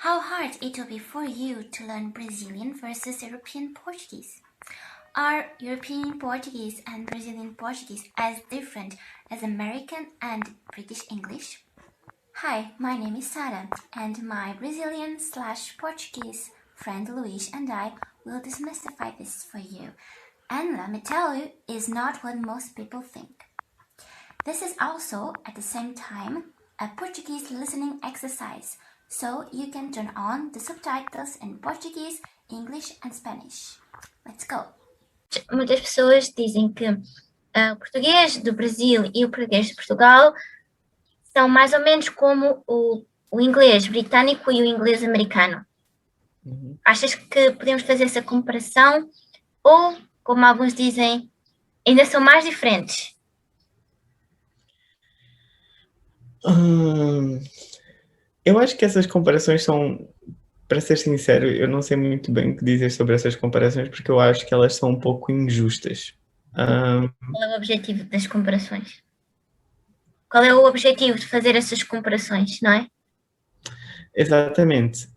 how hard it will be for you to learn Brazilian versus European Portuguese. Are European Portuguese and Brazilian Portuguese as different as American and British English? Hi, my name is Sara, and my Brazilian/Portuguese friend Luis and I will demystify this for you. And let me tell you, it's not what most people think. This is also, at the same time, a Portuguese listening exercise, so you can turn on the subtitles in Portuguese, English and Spanish. Let's go! Muitas pessoas dizem que o português do Brasil e o português de Portugal são mais ou menos como o inglês britânico e o inglês americano. Achas que podemos fazer essa comparação? Ou, como alguns dizem, ainda são mais diferentes? Eu acho que essas comparações são, para ser sincero, eu não sei muito bem o que dizer sobre essas comparações, porque eu acho que elas são um pouco injustas. Qual é o objetivo das comparações? Qual é o objetivo de fazer essas comparações, não é? Exatamente.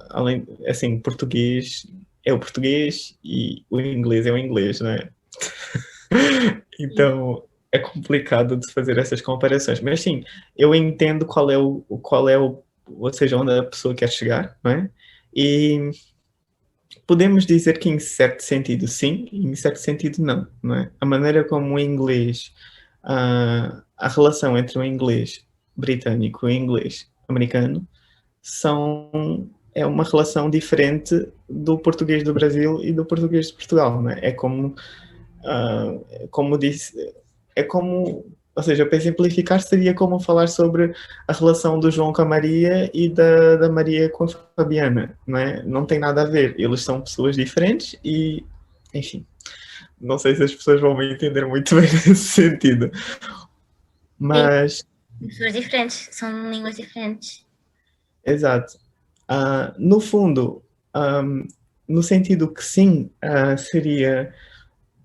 Além, assim, português é o português e o inglês é o inglês, não é? Então é complicado de fazer essas comparações. Mas sim, eu entendo ou seja, onde a pessoa quer chegar, não é? E podemos dizer que em certo sentido sim, e em certo sentido não é? A maneira como o inglês, a relação entre o inglês britânico e o inglês americano é uma relação diferente do português do Brasil e do português de Portugal, não é? É como disse, ou seja, para exemplificar, seria como falar sobre a relação do João com a Maria e da Maria com a Fabiana, não é? Não tem nada a ver, eles são pessoas diferentes e, enfim, não sei se as pessoas vão me entender muito bem nesse sentido, mas... Sim, pessoas diferentes, são línguas diferentes. Exato. No fundo, no sentido que sim, seria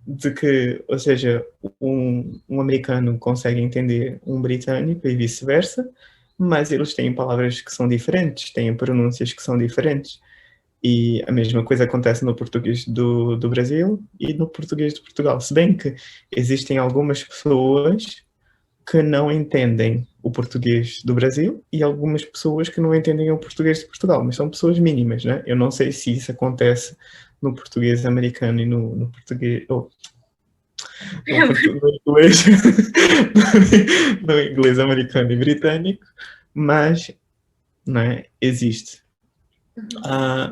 de que, ou seja, um americano consegue entender um britânico e vice-versa, mas eles têm palavras que são diferentes, têm pronúncias que são diferentes. E a mesma coisa acontece no português do Brasil e no português de Portugal. Se bem que existem algumas pessoas que não entendem o português do Brasil e algumas pessoas que não entendem o português de Portugal, mas são pessoas mínimas, né? Eu não sei se isso acontece no português americano e no português... no inglês americano e britânico, mas não é? Existe.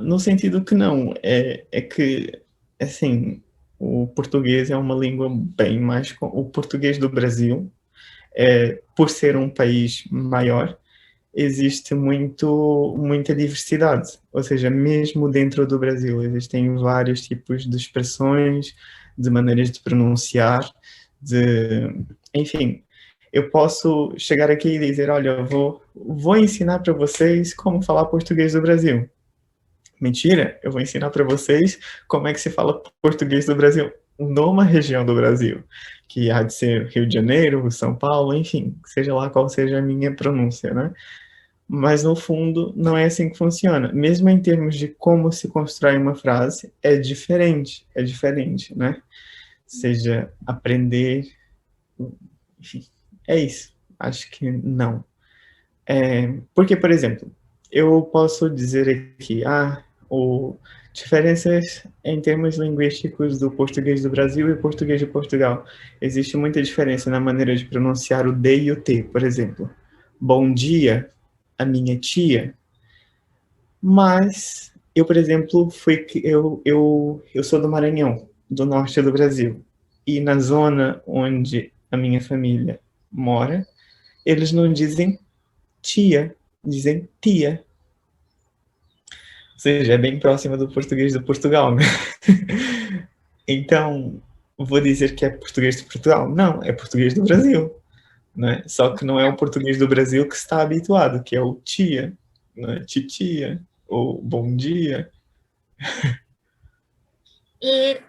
No sentido que não, é que, assim, o português é uma língua bem mais... O português do Brasil, por ser um país maior, existe muita diversidade. Ou seja, mesmo dentro do Brasil, existem vários tipos de expressões, de maneiras de pronunciar, enfim, eu posso chegar aqui e dizer, olha, vou ensinar para vocês como falar português do Brasil. Mentira, eu vou ensinar para vocês como é que se fala português do Brasil numa região do Brasil, que há de ser Rio de Janeiro, São Paulo, enfim, seja lá qual seja a minha pronúncia, né? Mas, no fundo, não é assim que funciona. Mesmo em termos de como se constrói uma frase, é diferente, né? Seja aprender... Enfim, é isso. Acho que não. Porque, por exemplo, eu posso dizer aqui, diferenças em termos linguísticos do português do Brasil e português de Portugal. Existe muita diferença na maneira de pronunciar o D e o T, por exemplo. Bom dia, a minha tia. Mas eu, por exemplo, eu sou do Maranhão, do norte do Brasil. E na zona onde a minha família mora, eles não dizem tia, dizem tia. Ou seja, é bem próxima do português de Portugal, né? Então, vou dizer que é português de Portugal? Não, é português do Brasil. Né? Só que não é o português do Brasil que se está habituado, que é o tia, né? Titia, ou bom dia. E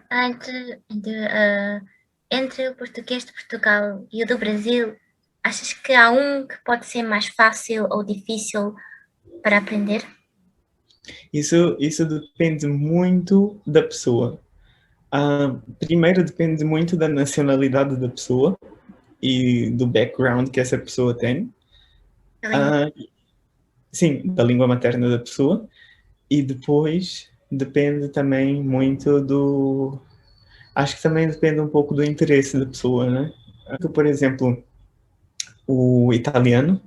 entre o português de Portugal e o do Brasil, achas que há um que pode ser mais fácil ou difícil para aprender? Isso depende muito da pessoa. Primeiro depende muito da nacionalidade da pessoa e do background que essa pessoa tem. Sim, da língua materna da pessoa. E depois depende também muito do... Acho que também depende um pouco do interesse da pessoa, né? Por exemplo, o italiano,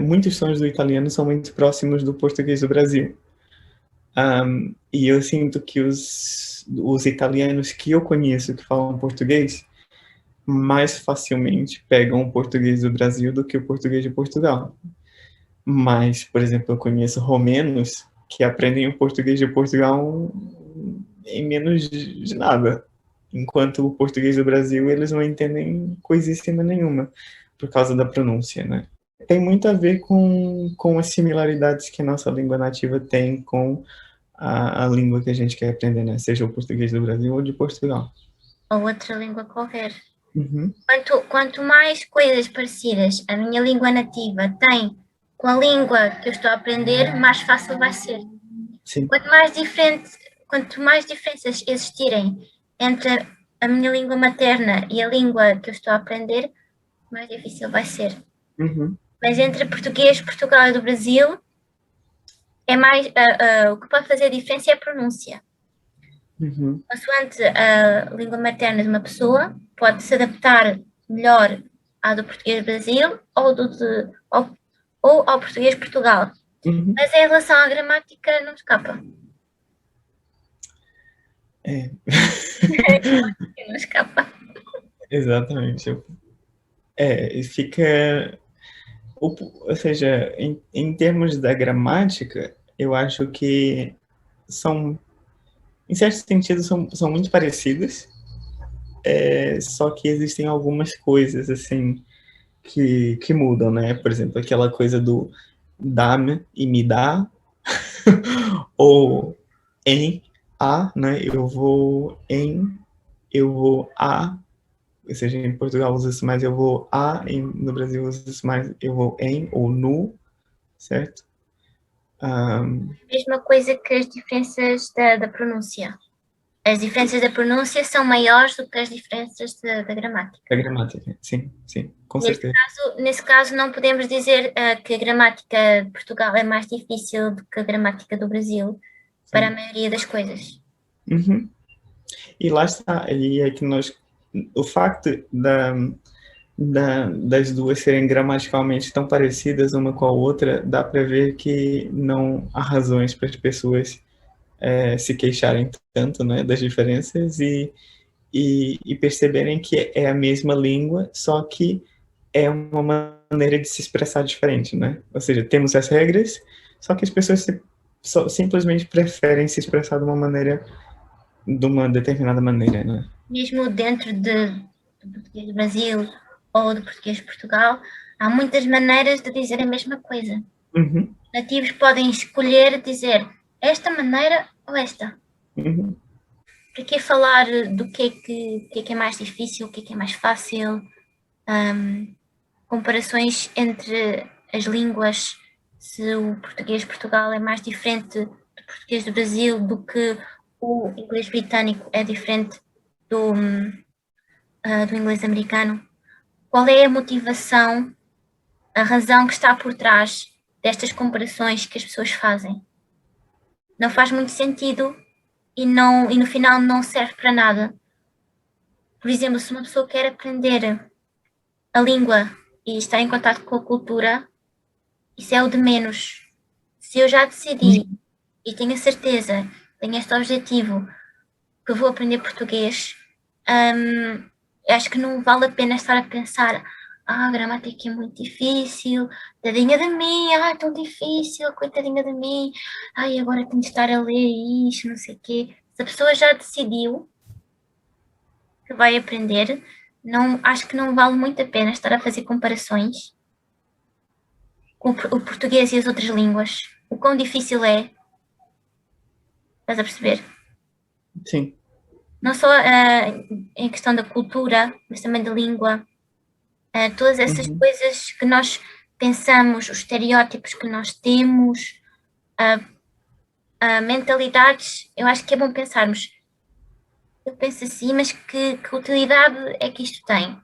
muitos sons do italiano são muito próximos do português do Brasil. E eu sinto que os italianos que eu conheço que falam português mais facilmente pegam o português do Brasil do que o português de Portugal. Mas, por exemplo, eu conheço romenos que aprendem o português de Portugal em menos de nada. Enquanto o português do Brasil, eles não entendem coisíssima nenhuma, por causa da pronúncia, né? Tem muito a ver com as similaridades que a nossa língua nativa tem com a língua que a gente quer aprender, né? Seja o português do Brasil ou de Portugal. Ou outra língua qualquer. Uhum. Quanto mais coisas parecidas a minha língua nativa tem com a língua que eu estou a aprender, mais fácil vai ser. Sim. Quanto mais diferenças existirem entre a minha língua materna e a língua que eu estou a aprender, mais difícil vai ser. Uhum. Mas entre português, Portugal e do Brasil, é mais, o que pode fazer a diferença é a pronúncia. Uhum. Consoante a língua materna de uma pessoa, pode se adaptar melhor à do português do Brasil ou ao português de Portugal. Uhum. Mas em relação à gramática, não escapa. Não escapa. Exatamente. Fica... Ou seja, em termos da gramática, eu acho que em certo sentido, são muito parecidas, só que existem algumas coisas, assim, que mudam, né? Por exemplo, aquela coisa do dá-me e me dá, ou em, a, né? Eu vou a, ou seja, em Portugal usa-se mais eu vou a, no Brasil usa-se mais eu vou em ou no, certo? Mesma coisa que as diferenças da pronúncia. As diferenças da pronúncia são maiores do que as diferenças da gramática. Da gramática, sim, com certeza. Nesse caso, não podemos dizer que a gramática de Portugal é mais difícil do que a gramática do Brasil, para a maioria das coisas. Uhum. E lá está, e é que o facto das duas serem gramaticalmente tão parecidas uma com a outra, dá para ver que não há razões para as pessoas se queixarem tanto, né, das diferenças e perceberem que é a mesma língua, só que é uma maneira de se expressar diferente, né? Ou seja, temos as regras, só que as pessoas simplesmente preferem se expressar de uma determinada maneira, né? Mesmo dentro do português do Brasil ou do português de Portugal, há muitas maneiras de dizer a mesma coisa. Uhum. Nativos podem escolher dizer esta maneira ou esta. Uhum. Para que falar do que é mais difícil, o que é mais fácil, comparações entre as línguas, se o português de Portugal é mais diferente do português do Brasil do que o inglês britânico é diferente do inglês americano. Qual é a motivação, a razão que está por trás destas comparações que as pessoas fazem? Não faz muito sentido e no final não serve para nada. Por exemplo, se uma pessoa quer aprender a língua e estar em contato com a cultura, isso é o de menos. Se eu já decidi e tenho a certeza, tenho este objetivo, que eu vou aprender português, acho que não vale a pena estar a pensar a gramática é muito difícil, tadinha de mim, tão difícil, coitadinha de mim, agora tenho de estar a ler isto, não sei o quê. Se a pessoa já decidiu que vai aprender, acho que não vale muito a pena estar a fazer comparações com o português e as outras línguas. O quão difícil é. Estás a perceber? Sim. Não só em questão da cultura, mas também da língua. Todas essas coisas que nós pensamos, os estereótipos que nós temos, mentalidades, eu acho que é bom pensarmos. Eu penso assim, mas que utilidade é que isto tem?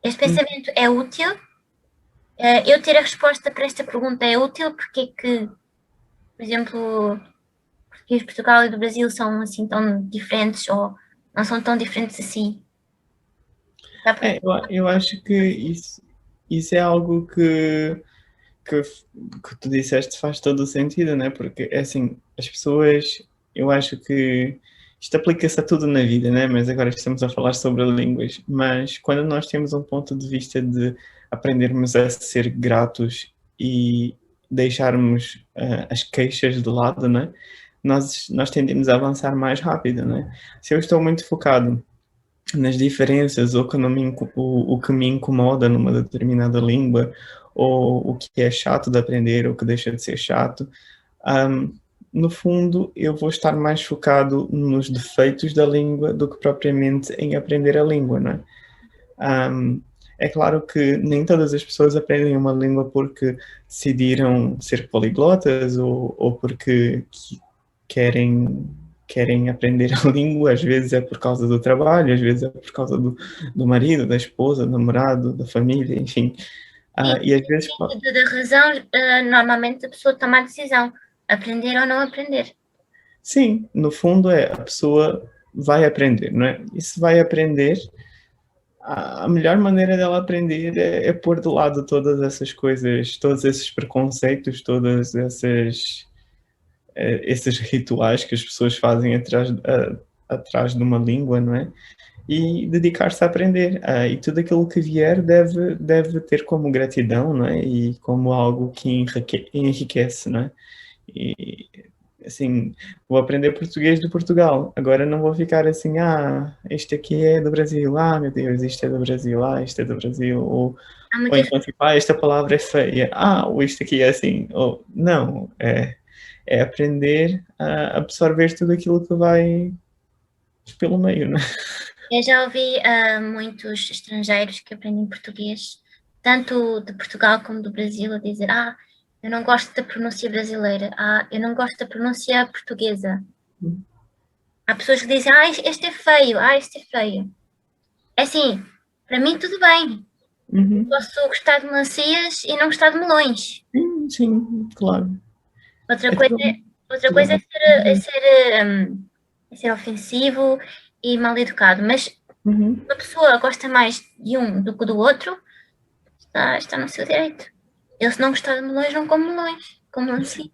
Este pensamento é útil? Eu ter a resposta para esta pergunta é útil? Porque é que, por exemplo, português de Portugal e do Brasil são assim tão diferentes ou não são tão diferentes assim? Eu acho que isso é algo que tu disseste faz todo o sentido, né? Porque, é assim, as pessoas, eu acho que isto aplica-se a tudo na vida, né? Mas agora estamos a falar sobre línguas. Mas quando nós temos um ponto de vista de aprendermos a ser gratos e deixarmos as queixas de lado, né? Nós tendemos a avançar mais rápido, né? Se eu estou muito focado nas diferenças ou que o que me incomoda numa determinada língua ou o que é chato de aprender ou que deixa de ser chato, no fundo eu vou estar mais focado nos defeitos da língua do que propriamente em aprender a língua, não é? É claro que nem todas as pessoas aprendem uma língua porque decidiram ser poliglotas ou porque querem aprender a língua, às vezes é por causa do trabalho, às vezes é por causa do marido, da esposa, do namorado, da família, enfim. E às vezes... Da razão, normalmente a pessoa toma a decisão, aprender ou não aprender. Sim, no fundo a pessoa vai aprender, não é? E se vai aprender, a melhor maneira dela aprender é pôr de lado todas essas coisas, todos esses preconceitos, todas esses rituais que as pessoas fazem atrás de uma língua, não é? E dedicar-se a aprender. E tudo aquilo que vier deve ter como gratidão, não é? E como algo que enriquece, não é? E, assim, vou aprender português de Portugal. Agora não vou ficar assim, este aqui é do Brasil, meu Deus, isto é do Brasil, isto é do Brasil. Ou então, tipo, esta palavra é feia, ou isto aqui é assim. Ou, não, é aprender a absorver tudo aquilo que vai pelo meio, não é? Eu já ouvi muitos estrangeiros que aprendem português, tanto de Portugal como do Brasil, a dizer: eu não gosto da pronúncia brasileira, eu não gosto da pronúncia portuguesa. Há pessoas que dizem: este é feio, este é feio. É assim, para mim tudo bem. Posso gostar de melancias e não gostar de melões. Sim, claro. Outra coisa é ser ofensivo e mal educado, mas uma pessoa gosta mais de um do que do outro, está no seu direito. Eu, se não gostar de melões, não como melões, como melancia.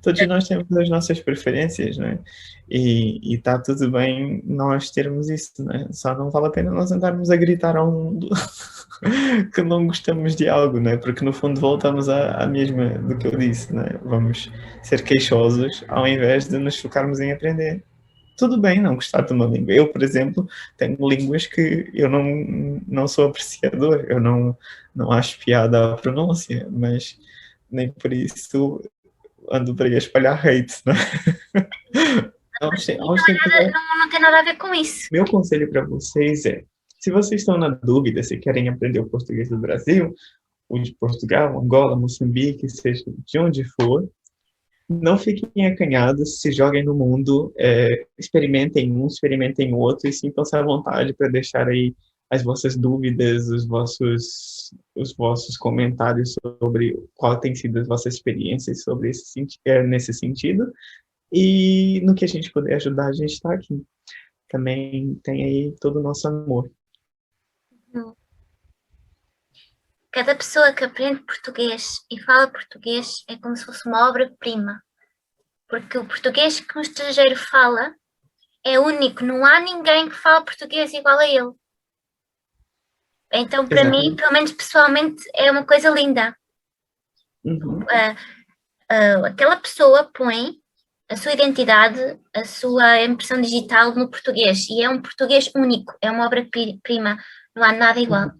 Todos nós temos as nossas preferências, não é? E está tudo bem nós termos isso, não é? Só não vale a pena nós andarmos a gritar ao mundo que não gostamos de algo, não é? Porque no fundo voltamos à mesma do que eu disse, não é? Vamos ser queixosos ao invés de nos focarmos em aprender. Tudo bem não gostar de uma língua. Eu, por exemplo, tenho línguas que eu não sou apreciador, eu não acho piada a pronúncia, mas nem por isso ando para aí a espalhar hate, não é? Não tem nada a ver com isso. Meu conselho para vocês é, se vocês estão na dúvida se querem aprender o português do Brasil, ou de Portugal, Angola, Moçambique, seja de onde for, não fiquem acanhados, se joguem no mundo, experimentem um, experimentem outro e sintam-se à vontade para deixar aí as vossas dúvidas, os vossos comentários sobre qual tem sido as vossas experiências sobre nesse sentido. E no que a gente puder ajudar, a gente está aqui. Também tem aí todo o nosso amor. Cada pessoa que aprende português e fala português é como se fosse uma obra-prima. Porque o português que um estrangeiro fala é único. Não há ninguém que fale português igual a ele. Então, para mim, pelo menos pessoalmente, é uma coisa linda. Aquela pessoa põe a sua identidade, a sua impressão digital no português. E é um português único. É uma obra-prima. Não há nada igual.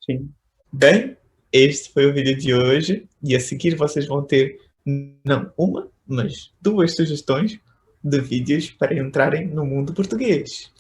Sim. Bem, este foi o vídeo de hoje. E a seguir vocês vão ter, não uma, mas 2 sugestões de vídeos para entrarem no mundo português.